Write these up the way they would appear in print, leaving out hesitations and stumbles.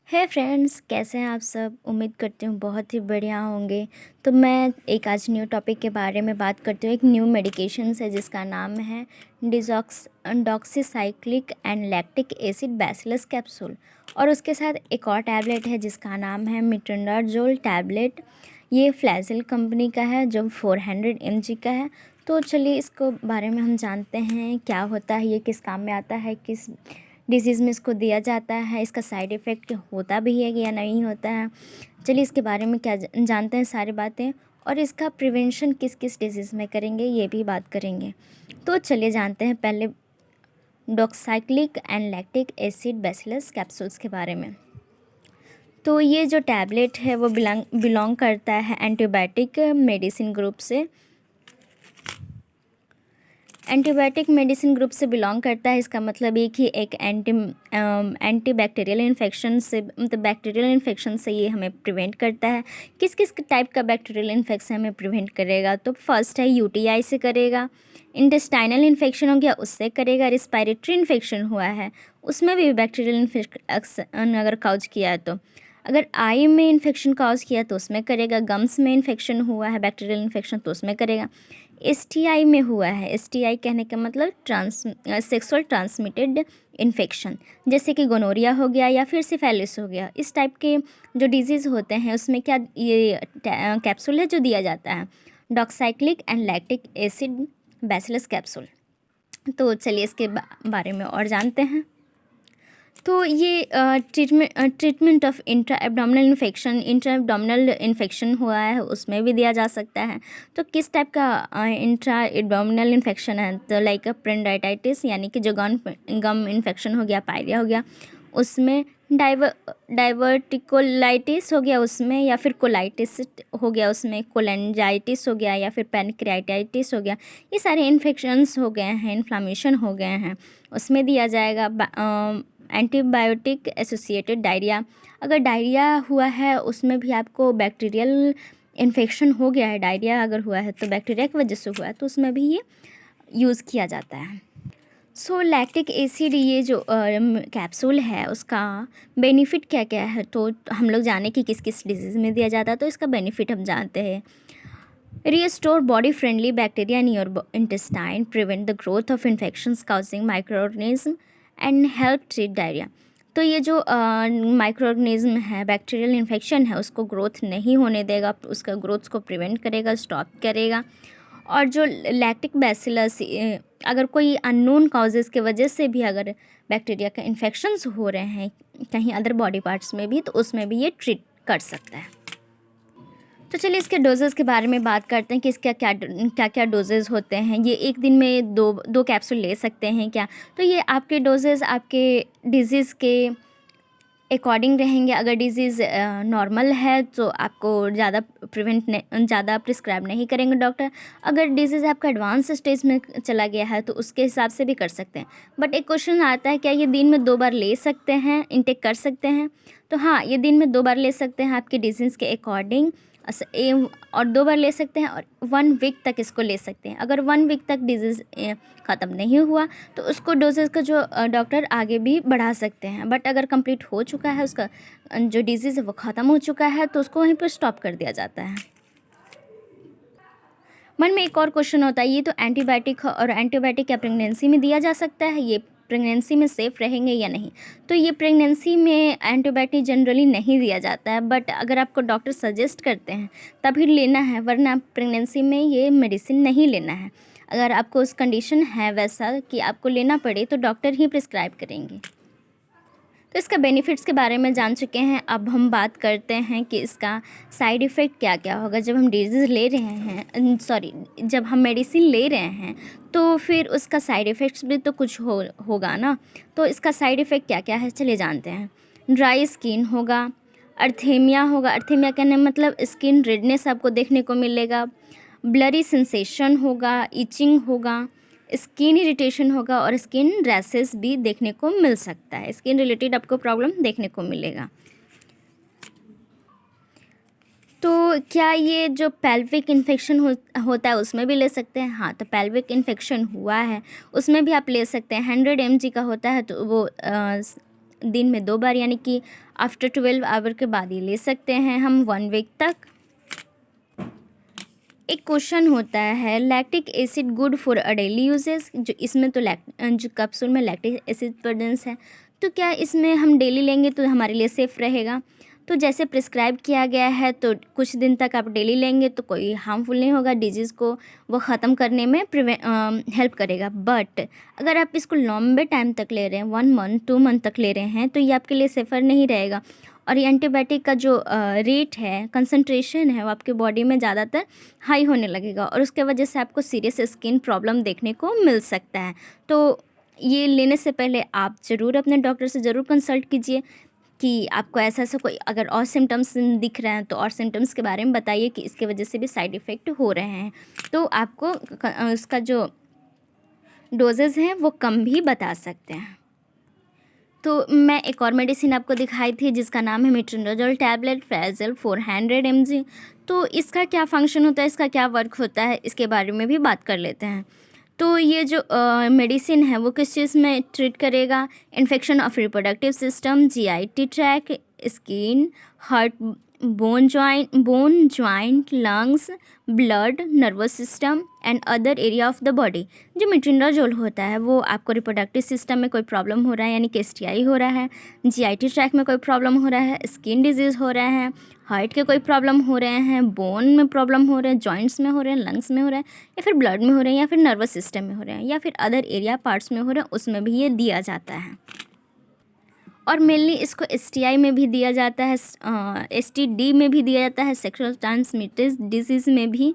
हे friends, कैसे हैं आप सब। उम्मीद करती हूँ बहुत ही बढ़िया होंगे। तो मैं एक आज न्यू टॉपिक के बारे में बात करती हूँ। एक न्यू मेडिकेशन है जिसका नाम है doxycycline and lactic acid bacillus capsule. और उसके साथ एक और टैबलेट है जिसका नाम है मिट्रोडाजोल टैबलेट। ये फ्लैजिल कंपनी का है जो 400 mg का है। तो चलिए इसको बारे में हम जानते हैं, क्या होता है, ये किस काम में आता है, किस डिजीज़ में इसको दिया जाता है, इसका साइड इफ़ेक्ट होता भी है या नहीं होता है। चलिए इसके बारे में क्या जानते हैं सारी बातें, और इसका प्रिवेंशन किस किस डिजीज़ में करेंगे ये भी बात करेंगे। तो चलिए जानते हैं पहले doxycycline and lactic acid bacillus capsules के बारे में। तो ये जो टैबलेट है वो बिलोंग करता है एंटीबायोटिक मेडिसिन ग्रुप से। एंटीबायोटिक मेडिसिन ग्रुप से बिलोंग करता है। इसका मतलब ये कि एक एंटी बैक्टीरियल इन्फेक्शन से, मतलब बैक्टीरियल इन्फेक्शन से ये हमें प्रिवेंट करता है। किस किस टाइप का बैक्टीरियल इन्फेक्शन हमें प्रिवेंट करेगा? तो फर्स्ट है यूटीआई से करेगा, इंटेस्टाइनल इन्फेक्शन हो गया उससे करेगा, रिस्पायरेटरी इन्फेक्शन हुआ है उसमें भी बैक्टीरियल इन्फेक्शन अगर काउज किया है तो, अगर आई में इन्फेक्शन काउज किया तो उसमें करेगा, गम्स में इन्फेक्शन हुआ है बैक्टीरियल इन्फेक्शन तो उसमें करेगा, एसटीआई में हुआ है, एसटीआई कहने का मतलब सेक्सुअल ट्रांसमिटेड इन्फेक्शन, जैसे कि गोनोरिया हो गया या फिर सिफेलिस हो गया, इस टाइप के जो डिजीज़ होते हैं उसमें क्या ये कैप्सूल है जो दिया जाता है, doxycycline and lactic acid bacillus capsule. तो चलिए इसके बारे में और जानते हैं। तो ये treatment of intra abdominal infection हुआ है उसमें भी दिया जा सकता है। तो किस टाइप का इंट्रा एब्डोमिनल इन्फेक्शन है? तो लाइक पेंडाइटाइटिस यानी कि जो गम इन्फेक्शन हो गया, पायरिया हो गया उसमें, डाइवर्टिकोलाइटिस हो गया उसमें, या फिर कोलाइटिस हो गया उसमें, कोलेंजाइटिस हो गया या फिर पैनक्रियाटाइटिस हो गया, ये सारे इन्फेक्शंस हो गए हैं, इन्फ्लामेशन हो गए हैं उसमें दिया जाएगा। एंटीबायोटिक एसोसिएटेड डायरिया, अगर डायरिया हुआ है उसमें भी आपको बैक्टीरियल इन्फेक्शन हो गया है, डायरिया अगर हुआ है तो बैक्टीरिया की वजह से हुआ है तो उसमें भी ये यूज़ किया जाता है। सो लैक्टिक एसिड ये जो कैप्सूल है उसका बेनिफिट क्या क्या है? तो हम लोग जाने कि किस किस डिजीज़ में दिया जाता है, तो इसका बेनिफिट हम जानते हैं। Restore body friendly bacteria in your intestine, prevent the growth of infections causing micro organism and help treat diarrhoea. तो ये जो माइक्रो ऑर्गेनिज्म है, बैक्टीरियल इन्फेक्शन है, उसको ग्रोथ नहीं होने देगा, उसका ग्रोथ को प्रिवेंट करेगा, स्टॉप करेगा। और जो लैक्टिक बैसिलस, अगर कोई अननोन काउजेज़ के वजह से भी अगर बैक्टीरिया का इन्फेक्शंस हो रहे हैं कहीं अदर बॉडी पार्ट्स में भी, तो उसमें भी ये ट्रीट कर सकता है। तो चलिए इसके डोजेज़ के बारे में बात करते हैं कि इसका क्या क्या डोजेज़ होते हैं। ये एक दिन में दो कैप्सूल ले सकते हैं क्या? तो ये आपके डोजेज़ आपके डिज़ीज़ के अकॉर्डिंग रहेंगे। अगर डिज़ीज़ नॉर्मल है तो आपको ज़्यादा प्रिस्क्राइब नहीं करेंगे डॉक्टर। अगर डिज़ीज़ आपका एडवांस स्टेज में चला गया है तो उसके हिसाब से भी कर सकते हैं। बट एक क्वेश्चन आता है, क्या ये दिन में 2 बार ले सकते हैं, इनटेक कर सकते हैं? तो हाँ, ये दिन में 2 बार ले सकते हैं आपके डिज़ीज़ के अकॉर्डिंग, और 2 बार ले सकते हैं, और 1 वीक तक इसको ले सकते हैं। अगर 1 वीक तक डिज़ीज़ ख़त्म नहीं हुआ तो उसको डोजेज़ का जो डॉक्टर आगे भी बढ़ा सकते हैं। बट अगर कंप्लीट हो चुका है, उसका जो डिज़ीज़ है वो ख़त्म हो चुका है, तो उसको वहीं पर स्टॉप कर दिया जाता है। मन में एक और क्वेश्चन होता है, ये तो एंटीबायोटिक और एंटीबायोटिक क्या प्रेगनेंसी में दिया जा सकता है? ये प्रेगनेंसी में सेफ़ रहेंगे या नहीं? तो ये प्रेगनेंसी में एंटीबायोटिक जनरली नहीं दिया जाता है, बट अगर आपको डॉक्टर सजेस्ट करते हैं तभी लेना है, वरना प्रेगनेंसी में ये मेडिसिन नहीं लेना है। अगर आपको उस कंडीशन है वैसा कि आपको लेना पड़े तो डॉक्टर ही प्रिस्क्राइब करेंगे। तो इसका बेनिफिट्स के बारे में जान चुके हैं। अब हम बात करते हैं कि इसका साइड इफ़ेक्ट क्या क्या होगा जब हम डिजीज़ ले रहे हैं, जब हम मेडिसिन ले रहे हैं तो फिर उसका साइड इफ़ेक्ट्स भी तो कुछ होगा ना। तो इसका साइड इफ़ेक्ट क्या क्या है चलिए जानते हैं। ड्राई स्किन होगा, अर्थेमिया होगा, अर्थेमिया कहने मतलब स्किन रेडनेस आपको देखने को मिलेगा, ब्लरी सेंसेशन होगा, इचिंग होगा, स्किन इरिटेशन होगा, और स्किन रैसेस भी देखने को मिल सकता है। स्किन रिलेटेड आपको प्रॉब्लम देखने को मिलेगा। तो क्या ये जो पेल्विक इन्फेक्शन होता है उसमें भी ले सकते हैं? हाँ, तो पेल्विक इन्फेक्शन हुआ है उसमें भी आप ले सकते हैं। 100 mg का होता है तो वो दिन में 2 बार, यानी कि आफ्टर 12 आवर के बाद ये ले सकते हैं हम 1 वीक तक। एक क्वेश्चन होता है lactic acid good for a daily uses, जो इसमें तो जो कैप्सूल में लैक्टिक एसिड प्रेजेंस है, तो क्या इसमें हम डेली लेंगे तो हमारे लिए सेफ़ रहेगा? तो जैसे प्रिस्क्राइब किया गया है तो कुछ दिन तक आप डेली लेंगे तो कोई हार्मफुल नहीं होगा, डिजीज़ को वो ख़त्म करने में हेल्प करेगा। बट अगर आप इसको लंबे टाइम तक ले रहे हैं, 1 मंथ 2 मंथ तक ले रहे हैं, तो ये आपके लिए सेफ़र नहीं रहेगा। और ये एंटीबायोटिक का जो रेट है, कंसंट्रेशन है, वो आपके बॉडी में ज़्यादातर हाई होने लगेगा और उसके वजह से आपको सीरियस स्किन प्रॉब्लम देखने को मिल सकता है। तो ये लेने से पहले आप ज़रूर अपने डॉक्टर से ज़रूर कंसल्ट कीजिए कि आपको ऐसा कोई अगर और सिम्टम्स दिख रहे हैं तो और सिम्टम्स के बारे में बताइए कि इसके वजह से भी साइड इफ़ेक्ट हो रहे हैं, तो आपको उसका जो डोजेज़ हैं वो कम भी बता सकते हैं। तो मैं एक और मेडिसिन आपको दिखाई थी जिसका नाम है मेट्रोनडाज़ोल टैबलेट फ्रैजल 400 mg। तो इसका क्या फंक्शन होता है, इसका क्या वर्क होता है, इसके बारे में भी बात कर लेते हैं। तो ये जो मेडिसिन है वो किस चीज़ में ट्रीट करेगा? Infection of reproductive system, GIT tract, skin, heart, bone joint, lungs, blood, nervous system and other area of the body. जो मेट्रोनडाज़ोल होता है वो आपको रिप्रोडक्टिव सिस्टम में कोई प्रॉब्लम हो रहा है, यानी कि एसटीआई हो रहा है, जीआईटी ट्रैक में कोई प्रॉब्लम हो रहा है, स्किन डिजीज़ हो रहा है, हार्ट के कोई प्रॉब्लम हो रहे हैं, बोन में प्रॉब्लम हो रहे हैं, जॉइंट्स में हो रहे हैं, लंग्स में हो रहे हैं, या फिर ब्लड में हो रहे हैं, या फिर नर्वस सिस्टम में हो रहे हैं, या फिर अदर एरिया पार्ट्स में हो रहे हैं, उसमें भी ये दिया जाता है। और मेनली इसको एसटीआई में भी दिया जाता है, एसटीडी में भी दिया जाता है, सेक्सुअल ट्रांसमिटेड डिजीज़ में भी।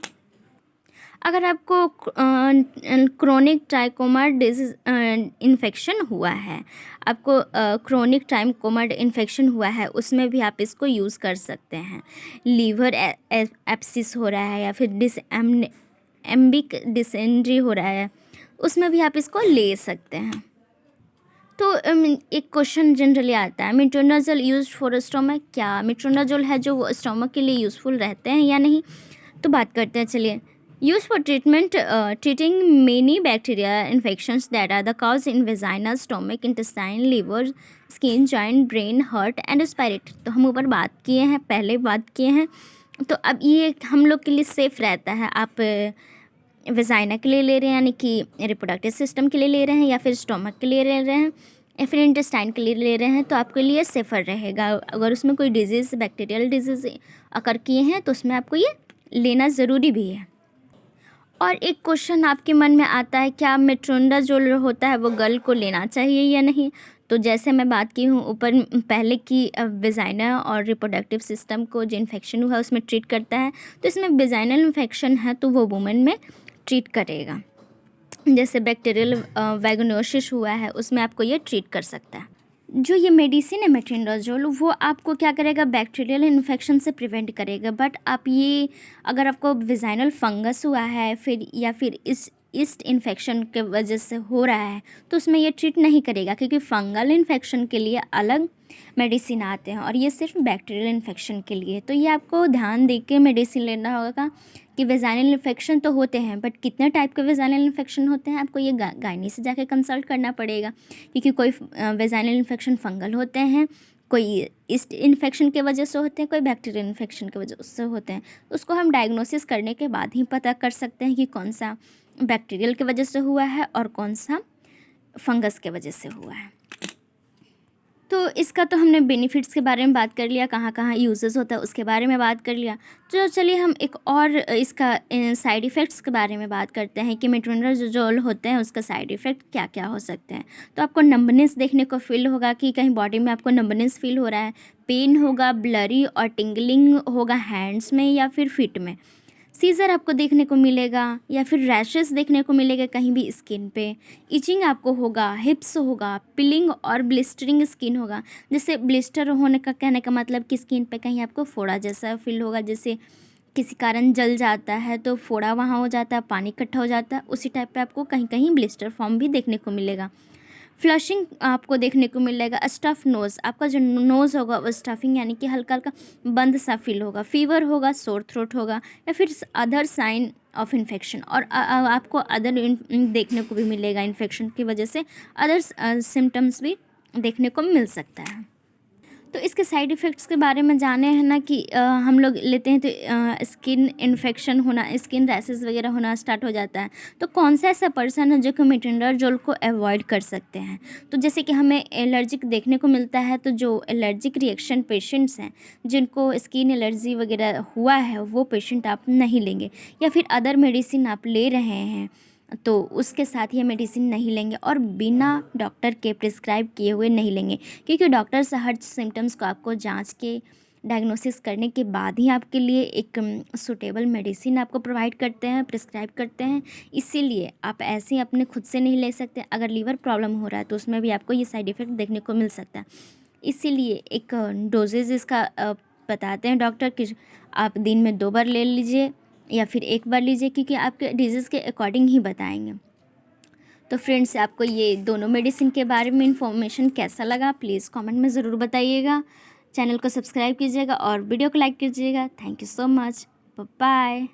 अगर आपको क्रोनिक ट्राइकोमा डिजीज इन्फेक्शन हुआ है, आपको क्रोनिक ट्राइकोमा इन्फेक्शन हुआ है, उसमें भी आप इसको यूज़ कर सकते हैं। लीवर एप्सिस हो रहा है या फिर एम्बिक डिसेंट्री हो रहा है, उसमें भी आप इसको ले सकते हैं। तो एक क्वेश्चन जनरली आता है, मेट्रोनडाज़ोल यूज्ड फॉर स्टोमक, क्या मेट्रोनडाज़ोल है जो वो स्टोमक के लिए यूज़फुल रहते हैं या नहीं? तो बात करते हैं, चलिए। Use for treatment treating many bacteria infections that are the cause in vagina, stomach, intestine, liver, skin, joint, brain, heart and स्पायरेट। तो हम ऊपर बात किए हैं, पहले बात किए हैं। तो अब ये हम लोग के लिए सेफ़ रहता है। आप वेजाइना के लिए ले रहे हैं, यानी कि रिप्रोडक्टिव सिस्टम के लिए ले रहे हैं, या फिर स्टोमक के लिए ले रहे हैं, या फिर इंटेस्टाइन के लिए ले रहे हैं, तो आपके लिए सेफ़र रहेगा। अगर उसमें कोई डिजीज़, बैक्टीरियल डिजीज़ अकर किए हैं तो उसमें आपको ये लेना ज़रूरी भी है। और एक क्वेश्चन आपके मन में आता है, क्या मेट्रोनडाज़ोल होता है वो गर्ल को लेना चाहिए या नहीं? तो जैसे मैं बात की हूँ ऊपर पहले की, वेजाइना और रिप्रोडक्टिव सिस्टम को जो इन्फेक्शन हुआ है उसमें ट्रीट करता है, तो इसमें वेजाइनल इन्फेक्शन है तो वो वुमेन में ट्रीट करेगा। जैसे बैक्टीरियल वैगनोसिस हुआ है उसमें आपको ये ट्रीट कर सकता है। जो ये मेडिसिन है मेट्रोनडाज़ोल, वो आपको क्या करेगा, बैक्टीरियल इन्फेक्शन से प्रिवेंट करेगा। बट आप ये अगर आपको वेजाइनल फंगस हुआ है या फिर इस ईस्ट इन्फेक्शन के वजह से हो रहा है तो उसमें ये ट्रीट नहीं करेगा, क्योंकि फंगल इन्फेक्शन के लिए अलग मेडिसिन आते हैं और ये सिर्फ बैक्टीरियल इन्फेक्शन के लिए। तो ये आपको ध्यान दे के मेडिसिन लेना होगा कि वेजाइनल इन्फेक्शन तो होते हैं, बट कितने टाइप के वेजाइनल इन्फेक्शन होते हैं आपको ये गायनी से जाके कंसल्ट करना पड़ेगा, क्योंकि कोई वेजाइनल इन्फेक्शन फंगल होते हैं, कोई ईस्ट इन्फेक्शन के वजह से होते हैं, कोई बैक्टीरियल इन्फेक्शन की वजह से होते हैं। उसको हम डायग्नोसिस करने के बाद ही पता कर सकते हैं कि कौन सा बैक्टीरियल की वजह से हुआ है और कौन सा फंगस के वजह से हुआ है। तो इसका तो हमने बेनिफिट्स के बारे में बात कर लिया, कहाँ कहाँ यूजेस होता है उसके बारे में बात कर लिया। तो चलिए हम एक और इसका साइड इफ़ेक्ट्स के बारे में बात करते हैं कि मेट्रोनडाज़ोल होते हैं उसका साइड इफ़ेक्ट क्या क्या हो सकते हैं। तो आपको नंबनेस देखने को फील होगा कि कहीं बॉडी में आपको नंबनेस फील हो रहा है, पेन होगा, ब्लरी और टिंगलिंग होगा हैंड्स में या फिर फीट में, सीज़र आपको देखने को मिलेगा या फिर रैशेस देखने को मिलेगा कहीं भी स्किन पे, इचिंग आपको होगा, हिप्स होगा, पिलिंग और ब्लिस्टरिंग स्किन होगा। जैसे ब्लिस्टर होने का कहने का मतलब कि स्किन पे कहीं आपको फोड़ा जैसा फील होगा, जैसे किसी कारण जल जाता है तो फोड़ा वहाँ हो जाता है, पानी इकट्ठा हो जाता है, उसी टाइप पे आपको कहीं कहीं ब्लिस्टर फॉर्म भी देखने को मिलेगा। फ्लशिंग आपको देखने को मिलेगा। स्टफ नोज़, आपका जो नोज़ होगा वो स्टफिंग यानी कि हल्का हल्का बंद सा फील होगा। फीवर होगा, सोर थ्रोट होगा या फिर अदर साइन ऑफ इन्फेक्शन, और आपको अदर देखने को भी मिलेगा इन्फेक्शन की वजह से अदर सिम्टम्स भी देखने को मिल सकता है। तो इसके साइड इफ़ेक्ट्स के बारे में जाने हैं ना कि हम लोग लेते हैं तो स्किन इन्फेक्शन होना, स्किन रैशेस वगैरह होना स्टार्ट हो जाता है। तो कौन सा ऐसा पर्सन है जो कि मेटेंडाजोल को अवॉइड कर सकते हैं? तो जैसे कि हमें एलर्जिक देखने को मिलता है, तो जो एलर्जिक रिएक्शन पेशेंट्स हैं, जिनको स्किन एलर्जी वगैरह हुआ है, वो पेशेंट आप नहीं लेंगे। या फिर अदर मेडिसिन आप ले रहे हैं तो उसके साथ ये मेडिसिन नहीं लेंगे, और बिना डॉक्टर के प्रिस्क्राइब किए हुए नहीं लेंगे, क्योंकि डॉक्टर्स हर सिम्टम्स को आपको जांच के डायग्नोसिस करने के बाद ही आपके लिए एक सूटेबल मेडिसिन आपको प्रोवाइड करते हैं, प्रिस्क्राइब करते हैं। इसीलिए आप ऐसे ही अपने खुद से नहीं ले सकते। अगर लीवर प्रॉब्लम हो रहा है तो उसमें भी आपको ये साइड इफ़ेक्ट देखने को मिल सकता है। इसीलिए एक डोजेज इसका बताते हैं डॉक्टर कि आप दिन में 2 बार ले लीजिए या फिर 1 बार लीजिए, क्योंकि आपके डिजीज़ के अकॉर्डिंग ही बताएंगे। तो फ्रेंड्स, आपको ये दोनों मेडिसिन के बारे में इन्फॉर्मेशन कैसा लगा प्लीज़ कमेंट में ज़रूर बताइएगा। चैनल को सब्सक्राइब कीजिएगा और वीडियो को लाइक कीजिएगा। Thank you so much. Bye.